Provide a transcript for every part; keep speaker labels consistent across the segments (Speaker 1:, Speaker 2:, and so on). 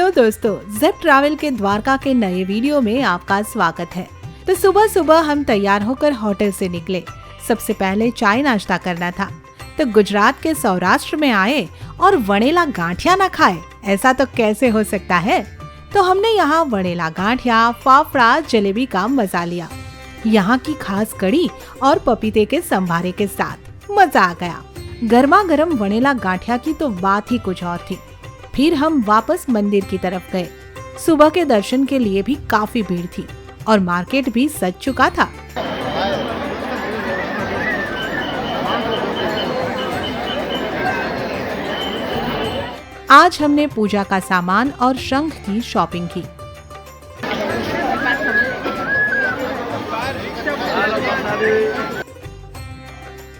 Speaker 1: Hello दोस्तों, Zapp travel के द्वारका के नए वीडियो में आपका स्वागत है। तो सुबह सुबह हम तैयार होकर होटल से निकले। सबसे पहले चाय नाश्ता करना था, तो गुजरात के सौराष्ट्र में आए और वणेला गांठिया न खाए, ऐसा तो कैसे हो सकता है। तो हमने यहाँ वणेला गांठिया, फाफड़ा, जलेबी का मजा लिया। यहाँ की खास कड़ी और पपीते के संभारे के साथ मजा आ गया। गर्मा गर्म वणेला गांठिया की तो बात ही कुछ और थी। फिर हम वापस मंदिर की तरफ गए। सुबह के दर्शन के लिए भी काफी भीड़ थी और मार्केट भी सज चुका था। आज हमने पूजा का सामान और शंख की शॉपिंग की।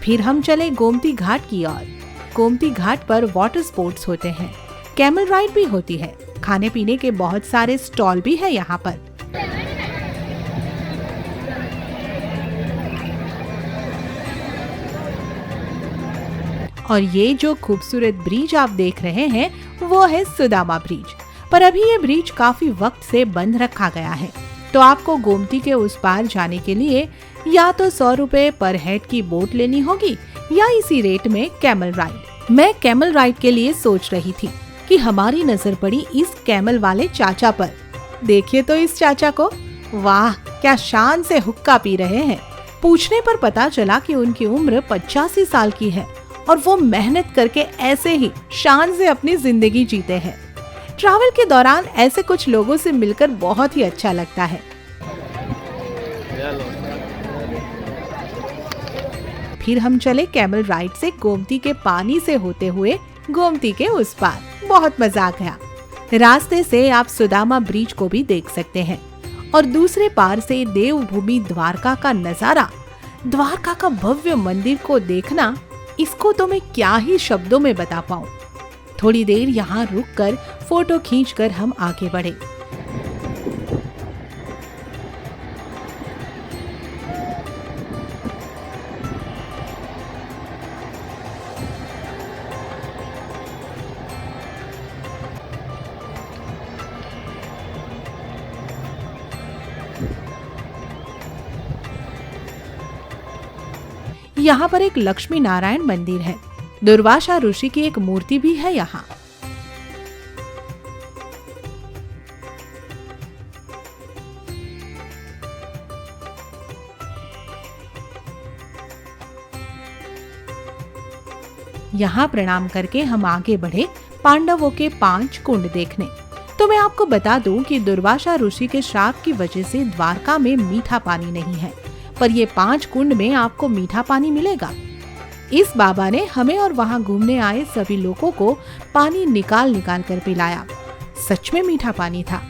Speaker 1: फिर हम चले गोमती घाट की ओर। गोमती घाट पर वाटर स्पोर्ट्स होते हैं, कैमल राइड भी होती है, खाने पीने के बहुत सारे स्टॉल भी है यहाँ पर। और ये जो खूबसूरत ब्रिज आप देख रहे हैं वो है सुदामा ब्रिज, पर अभी ये ब्रिज काफी वक्त से बंद रखा गया है। तो आपको गोमती के उस पार जाने के लिए या तो 100 रुपए पर हेड की बोट लेनी होगी या इसी रेट में कैमल राइड। मैं कैमल राइड के लिए सोच रही थी कि हमारी नजर पड़ी इस कैमल वाले चाचा पर। देखिए तो इस चाचा को, वाह क्या शान से हुक्का पी रहे हैं। पूछने पर पता चला कि उनकी उम्र 85 साल की है और वो मेहनत करके ऐसे ही शान से अपनी जिंदगी जीते हैं। ट्रैवल के दौरान ऐसे कुछ लोगों से मिलकर बहुत ही अच्छा लगता है। फिर हम चले कैमल राइड से गोमती के पानी से होते हुए गोमती के उस पार। बहुत मजा आ गया। रास्ते से आप सुदामा ब्रिज को भी देख सकते हैं और दूसरे पार से देवभूमि द्वारका का नजारा, द्वारका का भव्य मंदिर को देखना, इसको तो मैं क्या ही शब्दों में बता पाऊं। थोड़ी देर यहाँ रुककर फोटो खींचकर हम आगे बढ़े। यहाँ पर एक लक्ष्मी नारायण मंदिर है। दुर्वासा ऋषि की एक मूर्ति भी है यहाँ। यहाँ प्रणाम करके हम आगे बढ़े पांडवों के 5 कुंड देखने। तो मैं आपको बता दूं कि दुर्वासा ऋषि के श्राप की वजह से द्वारका में मीठा पानी नहीं है, पर ये 5 कुंड में आपको मीठा पानी मिलेगा। इस बाबा ने हमें और वहाँ घूमने आए सभी लोगों को पानी निकाल निकाल कर पिलाया। सच में मीठा पानी था।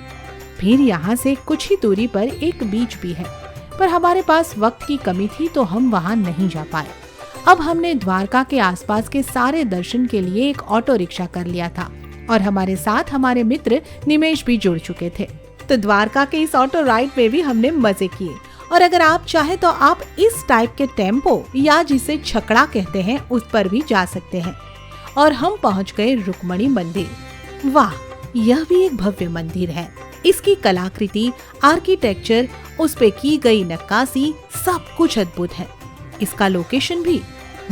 Speaker 1: फिर यहाँ से कुछ ही दूरी पर एक बीच भी है, पर हमारे पास वक्त की कमी थी तो हम वहाँ नहीं जा पाए। अब हमने द्वारका के आसपास के सारे दर्शन के लिए एक ऑटो रिक्शा कर लिया था और हमारे साथ हमारे मित्र निमेश भी जुड़ चुके थे। तो द्वारका के इस ऑटो राइड में भी हमने मजे किए। और अगर आप चाहे तो आप इस टाइप के टेम्पो या जिसे छकड़ा कहते हैं उस पर भी जा सकते हैं। और हम पहुंच गए रुक्मणी मंदिर। वाह, यह भी एक भव्य मंदिर है। इसकी कलाकृति, आर्किटेक्चर, उस पे की गई नक्काशी, सब कुछ अद्भुत है। इसका लोकेशन भी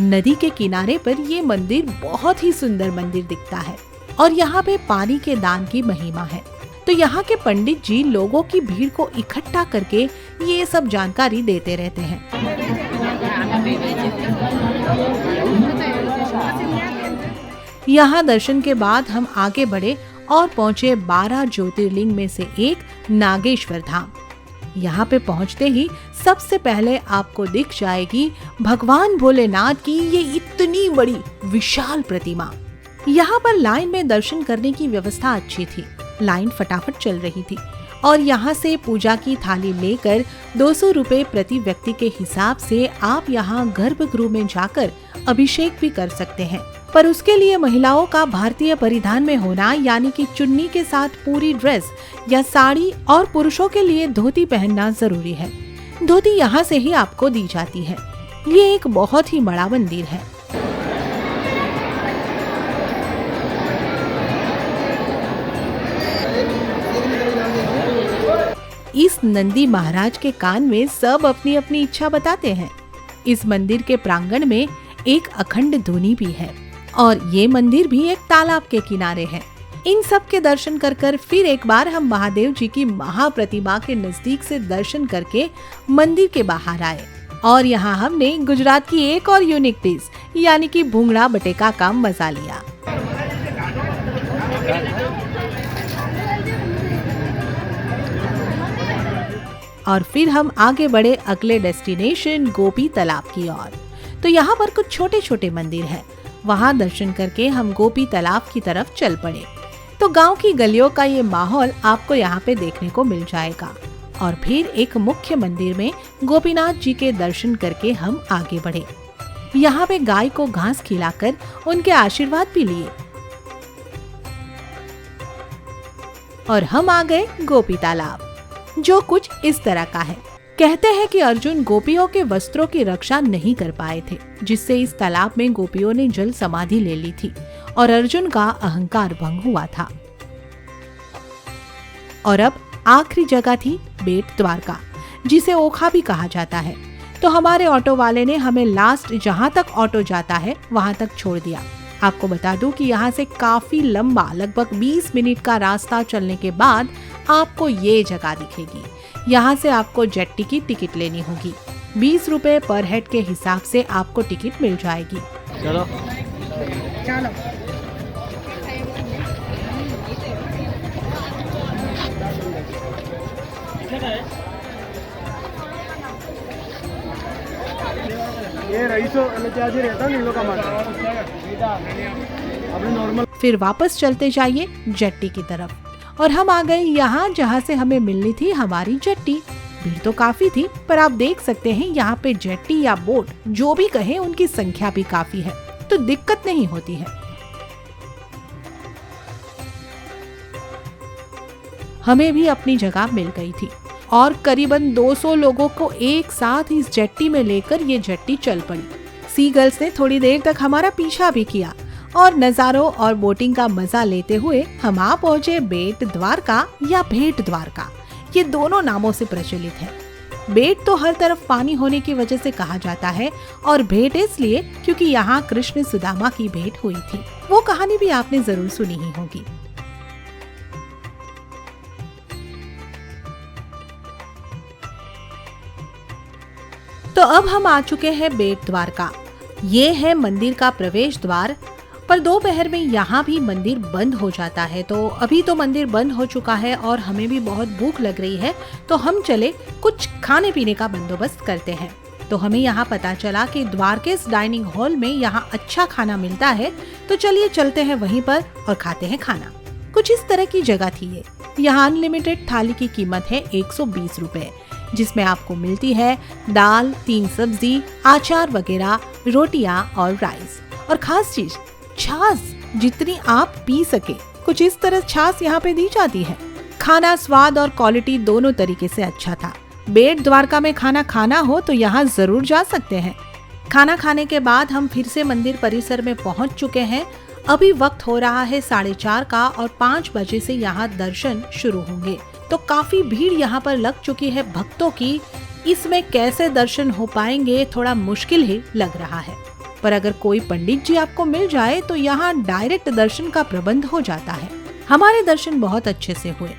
Speaker 1: नदी के किनारे पर ये मंदिर बहुत ही सुंदर मंदिर दिखता है। और यहाँ पे पानी के दान की महिमा है। तो यहाँ के पंडित जी लोगों की भीड़ को इकट्ठा करके ये सब जानकारी देते रहते हैं। यहाँ दर्शन के बाद हम आगे बढ़े और पहुँचे 12 ज्योतिर्लिंग में से एक नागेश्वर धाम। यहाँ पे पहुँचते ही सबसे पहले आपको दिख जाएगी भगवान भोलेनाथ की ये इतनी बड़ी विशाल प्रतिमा। यहाँ पर लाइन में दर्शन करने की व्यवस्था अच्छी थी। लाइन फटाफट चल रही थी और यहाँ से पूजा की थाली लेकर 200 रुपए प्रति व्यक्ति के हिसाब से आप यहाँ गर्भगृह में जाकर अभिषेक भी कर सकते हैं। पर उसके लिए महिलाओं का भारतीय परिधान में होना, यानी कि चुन्नी के साथ पूरी ड्रेस या साड़ी, और पुरुषों के लिए धोती पहनना जरूरी है। धोती यहाँ से ही आपको दी जाती है। ये एक बहुत ही बड़ा मंदिर है। इस नंदी महाराज के कान में सब अपनी अपनी इच्छा बताते हैं। इस मंदिर के प्रांगण में एक अखंड धुनी भी है और ये मंदिर भी एक तालाब के किनारे है। इन सब के दर्शन कर फिर एक बार हम महादेव जी की महाप्रतिमा के नजदीक से दर्शन करके मंदिर के बाहर आए और यहाँ हमने गुजरात की एक और यूनिक डिश यानी कि भूंगड़ा बटेका का मजा लिया। और फिर हम आगे बढ़े अगले डेस्टिनेशन गोपी तालाब की ओर। तो यहाँ पर कुछ छोटे छोटे मंदिर हैं। वहाँ दर्शन करके हम गोपी तालाब की तरफ चल पड़े। तो गांव की गलियों का ये माहौल आपको यहाँ पे देखने को मिल जाएगा। और फिर एक मुख्य मंदिर में गोपीनाथ जी के दर्शन करके हम आगे बढ़े। यहाँ पे गाय को घास खिलाकर उनके आशीर्वाद भी लिए और हम आ गए गोपी तालाब, जो कुछ इस तरह का है। कहते हैं कि अर्जुन गोपियों के वस्त्रों की रक्षा नहीं कर पाए थे, जिससे इस तालाब में गोपियों ने जल समाधि ले ली थी और अर्जुन का अहंकार भंग हुआ था। और अब आखिरी जगह थी बेट द्वारका, जिसे ओखा भी कहा जाता है। तो हमारे ऑटो वाले ने हमें लास्ट जहां तक ऑटो जाता है वहां तक छोड़ दिया। आपको बता दूं कि यहाँ से काफी लंबा लगभग 20 मिनट का रास्ता चलने के बाद आपको ये जगह दिखेगी। यहाँ से आपको जेट्टी की टिकट लेनी होगी। 20 रुपए पर हेड के हिसाब से आपको टिकट मिल जाएगी।
Speaker 2: चलो
Speaker 3: चलो ये रईसो ત્યાં જે રહેતા ને એ લોકો માટે આપણે નોર્મલ।
Speaker 1: फिर वापस चलते जाइए जेट्टी की तरफ और हम आ गए यहाँ जहाँ से हमें मिलनी थी हमारी जेट्टी। भीड़ तो काफी थी, पर आप देख सकते हैं यहाँ पे जेट्टी या बोट जो भी कहे उनकी संख्या भी काफी है, तो दिक्कत नहीं होती है। हमें भी अपनी जगह मिल गई थी और करीबन 200 लोगों को एक साथ इस जेट्टी में लेकर ये जेट्टी चल पड़ी। सी गर्ल्स ने थोड़ी देर तक हमारा पीछा भी किया और नज़ारों और बोटिंग का मजा लेते हुए हम आ पहुंचे बेट द्वारका या भेट द्वारका। ये दोनों नामों से प्रचलित है। बेट तो हर तरफ पानी होने की वजह से कहा जाता है और भेट इसलिए क्योंकि यहाँ कृष्ण सुदामा की भेंट हुई थी। वो कहानी भी आपने जरूर सुनी ही होगी। तो अब हम आ चुके हैं बेट द्वारका। ये है मंदिर का प्रवेश द्वार, पर दोपहर में यहाँ भी मंदिर बंद हो जाता है। तो अभी तो मंदिर बंद हो चुका है और हमें भी बहुत भूख लग रही है, तो हम चले कुछ खाने पीने का बंदोबस्त करते हैं। तो हमें यहाँ पता चला कि द्वारकेस डाइनिंग हॉल में यहाँ अच्छा खाना मिलता है, तो चलिए चलते हैं वहीं पर और खाते हैं खाना। कुछ इस तरह की जगह थी ये। यहाँ अनलिमिटेड थाली की कीमत है 120 रुपए, जिसमें आपको मिलती है दाल, 3 सब्जी, अचार वगैरह, रोटियां और राइस, और खास चीज छाछ, जितनी आप पी सके। कुछ इस तरह छाछ यहाँ पे दी जाती है। खाना स्वाद और क्वालिटी दोनों तरीके से अच्छा था। बेट द्वारका में खाना खाना हो तो यहाँ जरूर जा सकते हैं। खाना खाने के बाद हम फिर से मंदिर परिसर में पहुँच चुके हैं। अभी वक्त हो रहा है 4:30 का और 5 बजे से यहाँ दर्शन शुरू होंगे। तो काफी भीड़ यहाँ पर लग चुकी है भक्तों की। इसमें कैसे दर्शन हो पाएंगे, थोड़ा मुश्किल ही लग रहा है। पर अगर कोई पंडित जी आपको मिल जाए तो यहाँ डायरेक्ट दर्शन का प्रबंध हो जाता है। हमारे दर्शन बहुत अच्छे से हुए।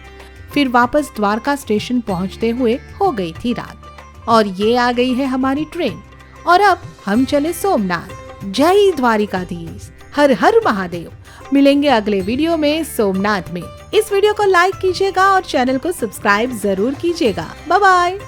Speaker 1: फिर वापस द्वारका स्टेशन पहुँचते हुए हो गई थी रात और ये आ गई है हमारी ट्रेन। और अब हम चले सोमनाथ। जय द्वारिकाधीश, हर हर महादेव। मिलेंगे अगले वीडियो में सोमनाथ में। इस वीडियो को लाइक कीजिएगा और चैनल को सब्सक्राइब जरूर कीजिएगा। Bye bye.